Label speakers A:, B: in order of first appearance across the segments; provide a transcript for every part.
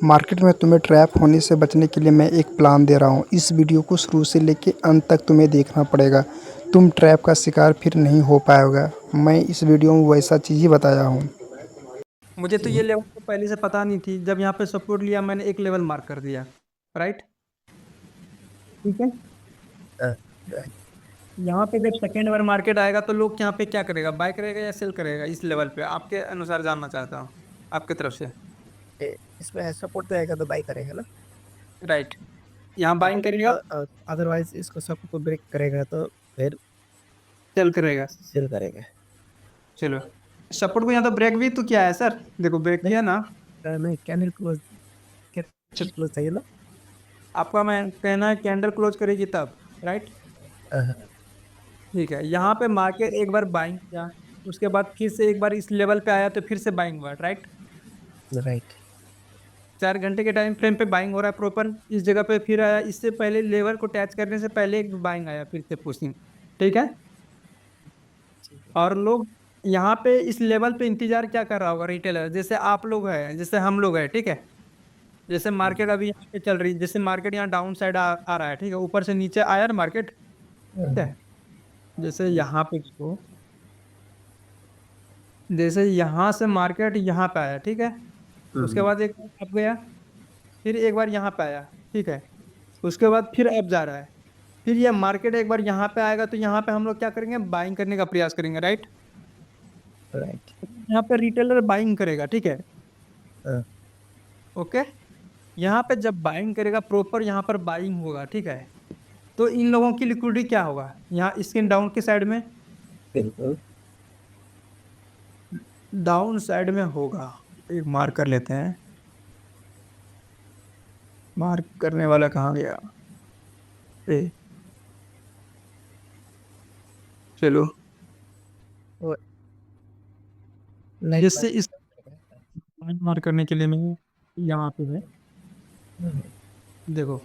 A: Market में तुम्हें trap होने से बचने के लिए मैं एक प्लान दे रहा हूँ। इस वीडियो को शुरू से लेके अंत तक तुम्हें देखना पड़ेगा। तुम ट्रैप का शिकार फिर नहीं हो पाओगे। मैं इस वीडियो में वैसा चीज़ ही बताया हूँ।
B: मुझे तो ये लेवल तो पहले से पता नहीं थी। जब यहाँ पे सपोर्ट लिया मैंने एक लेवल मार्क कर दिया। राइट। ठीक है।
C: हाँ,
B: यहाँ पे जब सेकेंड बार मार्केट आएगा तो लोग यहाँ पे क्या करेगा, बाय करेगा या सेल करेगा, इस लेवल पे आपके अनुसार जानना चाहता हूँ आपके तरफ से।
C: इसमें सपोर्ट रहेगा तो बाई करेगा ना।
B: राइट। यहाँ बाइंग करेगा,
C: अदरवाइज इसको सपोर्ट को ब्रेक करेगा तो फिर
B: सेल करेगा।
C: सेल करेगा।
B: चलो, सपोर्ट को यहाँ तो ब्रेक भी तो किया है सर, देखो ब्रेक
C: नहीं
B: किया ना।
C: नहीं, कैंडल क्लोज, कैंडल क्लोज चाहिए ना।
B: आपका मैं कहना है कैंडल क्लोज करेगी तब। राइट। ठीक है, यहाँ पे मार्केट एक बार बाइंग किया, उसके बाद फिर से एक बार इस लेवल पे आया तो फिर से बाइंग हुआ। राइट।
C: राइट।
B: 4 घंटे के टाइम फ्रेम पे बाइंग हो रहा है प्रॉपर, इस जगह पे फिर आया, इससे पहले लेवल को टच करने से पहले एक बाइंग आया, फिर से पुशिंग। ठीक है। और लोग यहाँ पे इस लेवल पे इंतजार क्या कर रहा होगा, रिटेलर जैसे आप लोग हैं, जैसे हम लोग हैं। ठीक है। जैसे मार्केट अभी यहाँ पे चल रही है, जैसे मार्केट यहाँ डाउन साइड आ रहा है। ठीक है, ऊपर से नीचे आया ना मार्केट। ठीक है। जैसे यहाँ पे देखो, जैसे यहाँ से मार्केट यहाँ पे आया। ठीक है। उसके बाद एक बार अप गया, फिर एक बार यहाँ पे आया। ठीक है। उसके बाद फिर अप जा रहा है। फिर ये मार्केट एक बार यहाँ पे आएगा तो यहाँ पे हम लोग क्या करेंगे, बाइंग करने का प्रयास करेंगे। राइट।
C: राइट।
B: यहाँ पे रिटेलर बाइंग करेगा। ठीक है। ओके। यहाँ पे जब बाइंग करेगा प्रॉपर, यहाँ पर बाइंग होगा। ठीक है। तो इन लोगों की लिक्विडिटी क्या होगा, यहाँ स्क्रीन डाउन की साइड में,
C: बिल्कुल।
B: डाउन साइड में होगा। एक मार्क कर लेते हैं, मार्क करने वाला कहाँ गया। ए, चलो,
C: और लाइट
B: जिससे इस मार्क करने के लिए मैं यहाँ पे है, देखो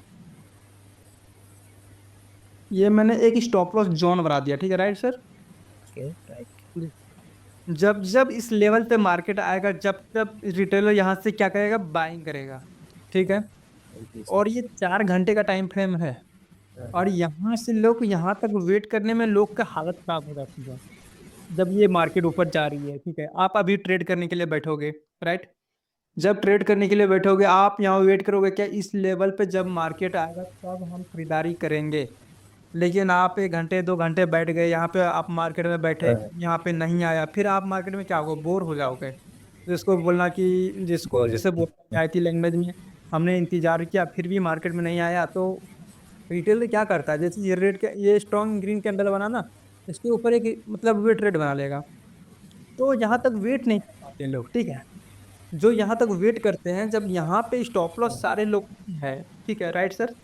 B: ये मैंने एक स्टॉप लॉस जोन बना दिया। ठीक है। Right sir.
C: ओके। राइट।
B: जब जब इस लेवल पे मार्केट आएगा, जब जब रिटेलर यहाँ से क्या करेगा, बाइंग करेगा। ठीक है। और ये 4 घंटे का टाइम फ्रेम है, और यहाँ से लोग यहाँ तक वेट करने में लोग का हालत खराब हो जाती है। जब ये मार्केट ऊपर जा रही है, ठीक है, आप अभी ट्रेड करने के लिए बैठोगे। राइट। जब ट्रेड करने के लिए बैठोगे आप यहाँ वेट करोगे क्या, इस लेवल पे जब मार्केट आएगा तब हम खरीदारी करेंगे। लेकिन आप 1 घंटे 2 घंटे बैठ गए यहाँ पे, आप मार्केट में बैठे, यहाँ पे नहीं आया, फिर आप मार्केट में क्या होगा, बोर हो जाओगे। जिसको बोलना कि जिसको
C: बोल।
B: जैसे बोलते हैं आईटी लैंग्वेज में, हमने इंतजार किया फिर भी मार्केट में नहीं आया। तो रिटेल क्या करता है, जैसे ये रेड के ये स्ट्रॉन्ग ग्रीन कैंडल बना ना, इसके ऊपर एक मतलब वेट रेट बना लेगा। तो यहाँ तक वेट नहीं कर पाते लोग। ठीक है। जो यहाँ तक वेट करते हैं, जब यहाँ पे स्टॉप लॉस सारे लोग है। ठीक है। Right sir.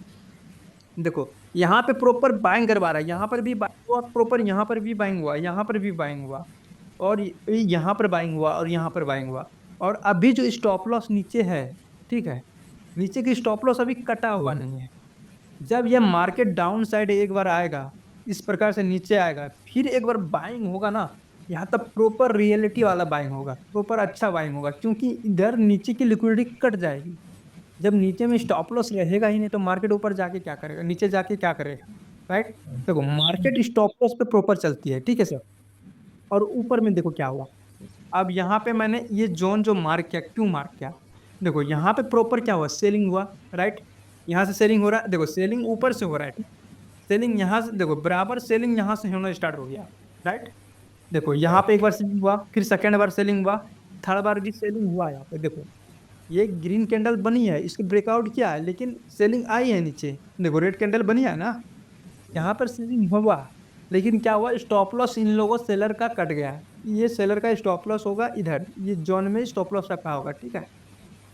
B: देखो यहाँ पे प्रॉपर बाइंग करवा रहा है, यहाँ पर भी बाइंग हुआ प्रॉपर, यहाँ पर भी बाइंग हुआ, यहाँ पर भी बाइंग हुआ, और यहाँ पर बाइंग हुआ, और यहाँ पर बाइंग हुआ। और अभी जो स्टॉप लॉस नीचे है, ठीक है, नीचे की स्टॉप लॉस अभी कटा हुआ नहीं है। जब ये मार्केट डाउन साइड एक बार आएगा, इस प्रकार से नीचे आएगा, फिर एक बार बाइंग होगा ना, यहाँ तब प्रॉपर रियलिटी वाला बाइंग होगा, प्रॉपर अच्छा बाइंग होगा, क्योंकि इधर नीचे की लिक्विडिटी कट जाएगी। जब नीचे में स्टॉप लॉस रहेगा ही नहीं तो मार्केट ऊपर जाके क्या करेगा, नीचे जाके क्या करेगा। राइट। देखो मार्केट स्टॉप लॉस पे प्रॉपर चलती है। ठीक है सर। और ऊपर में देखो क्या हुआ। अब यहाँ पे मैंने ये जोन जो मार्क किया, क्यों मार्क किया, देखो यहाँ पे प्रॉपर क्या हुआ, सेलिंग हुआ। राइट। यहाँ से सेलिंग हो रहा है, देखो सेलिंग ऊपर से हो रहा है। सेलिंग यहाँ से देखो बराबर, सेलिंग यहाँ से होना स्टार्ट हो गया। राइट। देखो यहाँ पे एक बार सेलिंग हुआ, फिर सेकेंड बार सेलिंग हुआ, थर्ड बार भी सेलिंग हुआ। यहाँ पे देखो ये ग्रीन कैंडल बनी है, इसकी ब्रेकआउट किया है, लेकिन सेलिंग आई है नीचे। देखो रेड कैंडल बनी है ना, यहाँ पर सेलिंग हुआ, लेकिन क्या हुआ, स्टॉप लॉस इन लोगों सेलर का कट गया है। ये सेलर का स्टॉप लॉस होगा, इधर ये जोन में स्टॉप लॉस रखा होगा। ठीक है।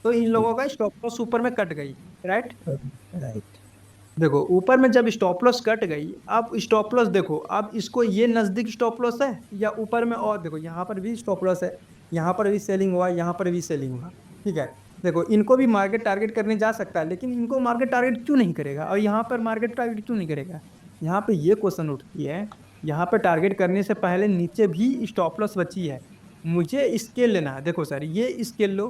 B: तो इन लोगों का स्टॉप लॉस ऊपर में कट गई। राइट।
C: राइट।
B: देखो ऊपर में जब स्टॉप लॉस कट गई, अब स्टॉप लॉस देखो, अब इसको ये नजदीक स्टॉप लॉस है या ऊपर में, और देखो यहाँ पर भी स्टॉप लॉस है, यहाँ पर भी सेलिंग हुआ, यहाँ पर भी सेलिंग हुआ। ठीक है। देखो इनको भी मार्केट टारगेट करने जा सकता है, लेकिन इनको मार्केट टारगेट क्यों नहीं करेगा, और यहाँ पर मार्केट टारगेट क्यों नहीं करेगा। यहाँ पे ये क्वेश्चन उठती है, यहाँ पे टारगेट करने से पहले नीचे भी स्टॉप लॉस बची है, मुझे स्केल लेना है। देखो सर ये स्केल लो,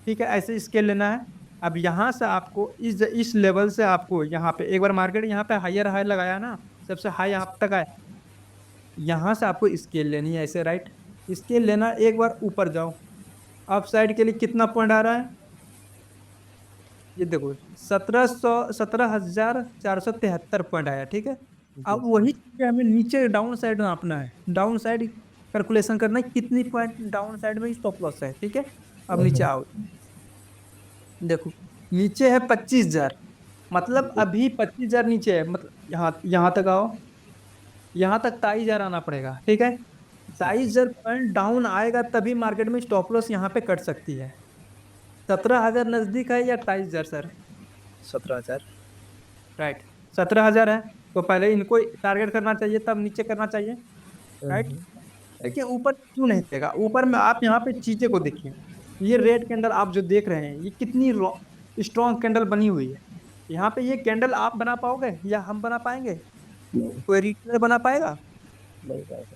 B: ठीक है, ऐसे स्केल लेना है, अब यहाँ से आपको इस लेवल से आपको यहाँ पे एक बार मार्केट यहाँ पे हायर हाई लगाया ना, सबसे हाई यहाँ तक आया, यहाँ से आपको स्केल लेनी है ऐसे, राइट। स्केल लेना, एक बार ऊपर जाओ, अप साइड के लिए कितना पॉइंट आ रहा है, ये देखो 17,473 पॉइंट आया, ठीक है। अब वही चीज़ हमें नीचे डाउन साइड नापना है, डाउन साइड कैलकुलेशन करना है कितनी पॉइंट डाउन साइड में स्टॉप लॉस है, ठीक है। अब नीचे आओ, देखो नीचे है 25,000, मतलब अभी 25,000 नीचे है, मतलब यहाँ यहाँ तक आओ, यहाँ तक 23,000 आना पड़ेगा, ठीक है। 23,000 पॉइंट डाउन आएगा तभी मार्केट में स्टॉप लॉस यहाँ पे कट सकती है। 17,000 नजदीक है या 23,000 सर?
C: 17,000।
B: राइट, 17,000 है, तो पहले इनको टारगेट करना चाहिए तब नीचे करना चाहिए, राइट। देखिए ऊपर क्यों नहीं देगा, ऊपर में आप यहाँ पे चीजें को देखिए, ये रेड कैंडल आप जो देख रहे हैं ये कितनी स्ट्रॉन्ग कैंडल बनी हुई है। यहाँ पे ये कैंडल आप बना पाओगे या हम बना पाएंगे? कोई रिटेलर बना पाएगा?
C: नहीं पाएगा।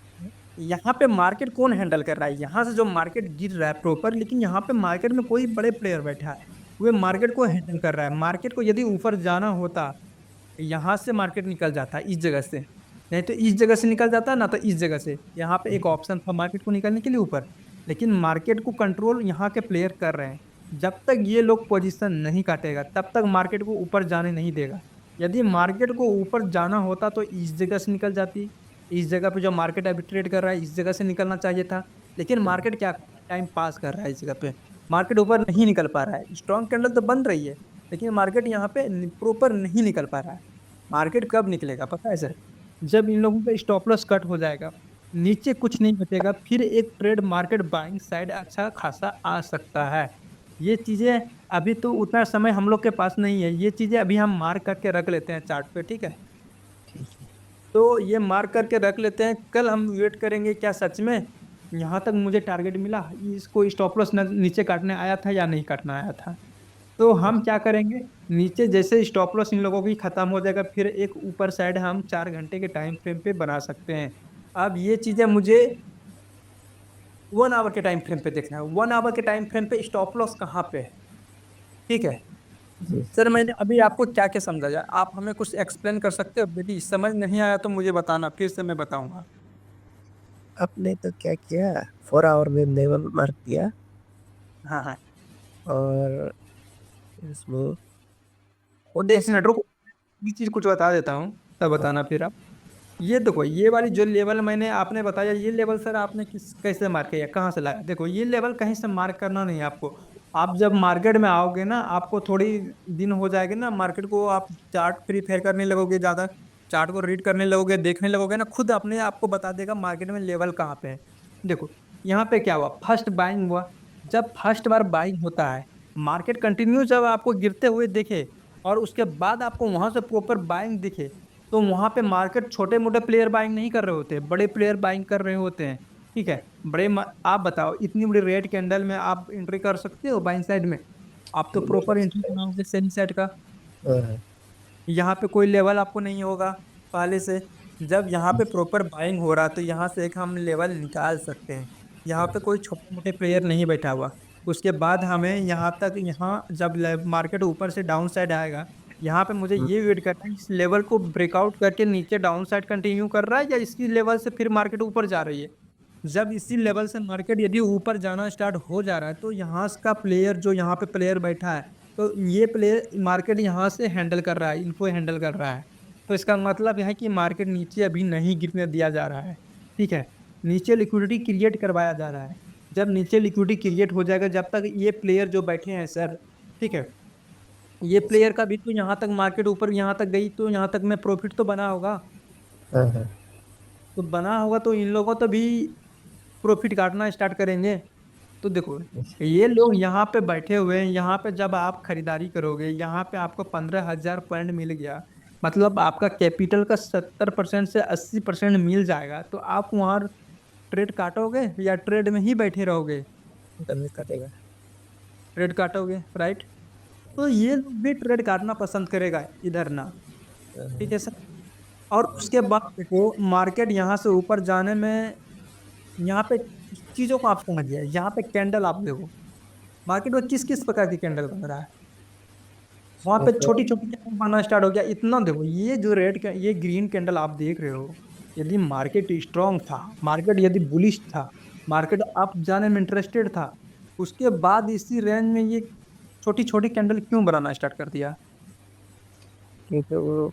B: यहाँ पे मार्केट कौन हैंडल कर रहा है, यहाँ से जो मार्केट गिर रहा है प्रॉपर, लेकिन यहाँ पे मार्केट में कोई बड़े प्लेयर बैठा है, वे मार्केट को हैंडल कर रहा है। मार्केट को यदि ऊपर जाना होता, यहाँ से मार्केट निकल जाता इस जगह से, नहीं तो इस जगह से निकल जाता ना, तो इस जगह से। यहाँ पे एक ऑप्शन था मार्केट को निकलने के लिए ऊपर, लेकिन मार्केट को कंट्रोल यहाँ के प्लेयर कर रहे हैं। जब तक ये लोग पोजीशन नहीं काटेगा तब तक मार्केट को ऊपर जाने नहीं देगा। यदि मार्केट को ऊपर जाना होता तो इस जगह से निकल जाती, इस जगह पे जो मार्केट अभी ट्रेड कर रहा है इस जगह से निकलना चाहिए था, लेकिन मार्केट क्या टाइम पास कर रहा है इस जगह पे, मार्केट ऊपर नहीं निकल पा रहा है। स्ट्रॉन्ग कैंडल तो बन रही है लेकिन मार्केट यहाँ पे प्रॉपर नहीं निकल पा रहा है। मार्केट कब निकलेगा पता है सर? जब इन लोगों का स्टॉप लॉस कट हो जाएगा, नीचे कुछ नहीं बचेगा, फिर एक ट्रेड मार्केट बाइंग साइड अच्छा खासा आ सकता है। ये चीजें अभी तो उतना समय हम लोग के पास नहीं है, ये चीजें अभी हम मार्क करके रख लेते हैं चार्ट पे, ठीक है। तो ये मार्क करके रख लेते हैं, कल हम वेट करेंगे क्या सच में यहाँ तक मुझे टारगेट मिला, इसको स्टॉप लॉस नीचे काटने आया था या नहीं काटना आया था। तो हम क्या करेंगे, नीचे जैसे स्टॉप लॉस इन लोगों की खत्म हो जाएगा, फिर एक ऊपर साइड हम 4 घंटे के टाइम फ्रेम पे बना सकते हैं। अब ये चीजें मुझे 1 आवर के टाइम फ्रेम पे देखना है, 1 आवर के टाइम फ्रेम पे स्टॉप लॉस कहाँ पे है, ठीक है। सर मैंने अभी आपको क्या क्या समझाया, आप हमें कुछ एक्सप्लेन कर सकते हो? यदि समझ नहीं आया तो मुझे बताना, फिर से मैं बताऊंगा।
C: आपने तो क्या किया, 4 आवर में लेवल मार्क किया
B: हाँ हाँ,
C: और इसमें
B: और देखिए रुको, ये चीज कुछ बता देता हूँ तब बताना फिर आप। ये देखो, ये वाली जो लेवल मैंने आपने बताया, ये लेवल सर आपने कैसे मार्क किया, कहाँ से लाया? देखो ये लेवल कहीं से मार्क करना नहीं है आपको। आप जब मार्केट में आओगे ना, आपको थोड़ी दिन हो जाएगी ना मार्केट को, आप चार्ट प्रीफेयर करने लगोगे, ज़्यादा चार्ट को रीड करने लगोगे, देखने लगोगे ना, खुद अपने आपको बता देगा मार्केट में लेवल कहाँ पे है। देखो यहाँ पे क्या हुआ, फर्स्ट बाइंग हुआ। जब फर्स्ट बार बाइंग होता है, मार्केट कंटिन्यू जब आपको गिरते हुए दिखे और उसके बाद आपको वहां से प्रॉपर बाइंग दिखे, तो वहां पे मार्केट छोटे मोटे प्लेयर बाइंग नहीं कर रहे होते, बड़े प्लेयर बाइंग कर रहे होते हैं, ठीक है। आप बताओ इतनी बड़ी रेड कैंडल में आप एंट्री कर सकते हो बाइंग साइड में? आप तो प्रॉपर एंट्री कराओगे सेल साइड का, यहाँ पे कोई लेवल आपको नहीं होगा पहले से। जब यहाँ पे प्रॉपर बाइंग हो रहा है तो यहाँ से एक हम लेवल निकाल सकते हैं, यहाँ पे कोई छोटे मोटे प्लेयर नहीं बैठा हुआ। उसके बाद हमें यहाँ तक, यहाँ जब मार्केट ऊपर से डाउन साइड आएगा, यहाँ पे मुझे ये वेट करना है इस लेवल को ब्रेकआउट करके नीचे डाउन साइड कंटिन्यू कर रहा है या इसी लेवल से फिर मार्केट ऊपर जा रही है। जब इसी लेवल से मार्केट यदि ऊपर जाना स्टार्ट हो जा रहा है तो यहाँ का प्लेयर, जो यहाँ पे प्लेयर बैठा है, तो ये प्लेयर मार्केट यहाँ से हैंडल कर रहा है, इनको हैंडल कर रहा है। तो इसका मतलब यह है कि मार्केट नीचे अभी नहीं गिरने दिया जा रहा है, ठीक है। नीचे लिक्विडिटी क्रिएट करवाया जा रहा है। जब नीचे लिक्विडिटी क्रिएट हो जाएगा, जब तक ये प्लेयर जो बैठे हैं सर, ठीक है, ये प्लेयर का भी तो यहाँ तक मार्केट ऊपर यहाँ तक गई तो यहाँ तक में प्रॉफिट तो बना होगा, तो बना होगा तो इन लोगों तो भी प्रॉफिट काटना स्टार्ट करेंगे। तो देखो ये लोग यहाँ पे बैठे हुए हैं, यहाँ पे जब आप खरीदारी करोगे, यहाँ पे आपको 15,000 पॉइंट मिल गया, मतलब आपका कैपिटल का 70% से 80% मिल जाएगा, तो आप वहाँ ट्रेड काटोगे या ट्रेड में ही बैठे रहोगे?
C: कटेगा।
B: ट्रेड काटोगे, राइट। तो ये लोग भी ट्रेड काटना पसंद करेगा इधर ना, ठीक है सर। और उसके बाद देखो मार्केट यहाँ से ऊपर जाने में, यहाँ पे चीजों को आप समझिए, यहाँ पे कैंडल आप देखो, मार्केट में किस किस प्रकार की कैंडल बन रहा है। वहां पे
C: तो
B: छोटी छोटी कैंडल बनना स्टार्ट हो गया। इतना देखो, ये जो ये ग्रीन कैंडल आप देख रहे हो, यदि मार्केट स्ट्रांग था, मार्केट यदि बुलिश था, मार्केट अप जाने में इंटरेस्टेड था, उसके बाद इसी रेंज में ये छोटी छोटी कैंडल क्यों बनाना स्टार्ट कर दिया?
C: क्योंकि वो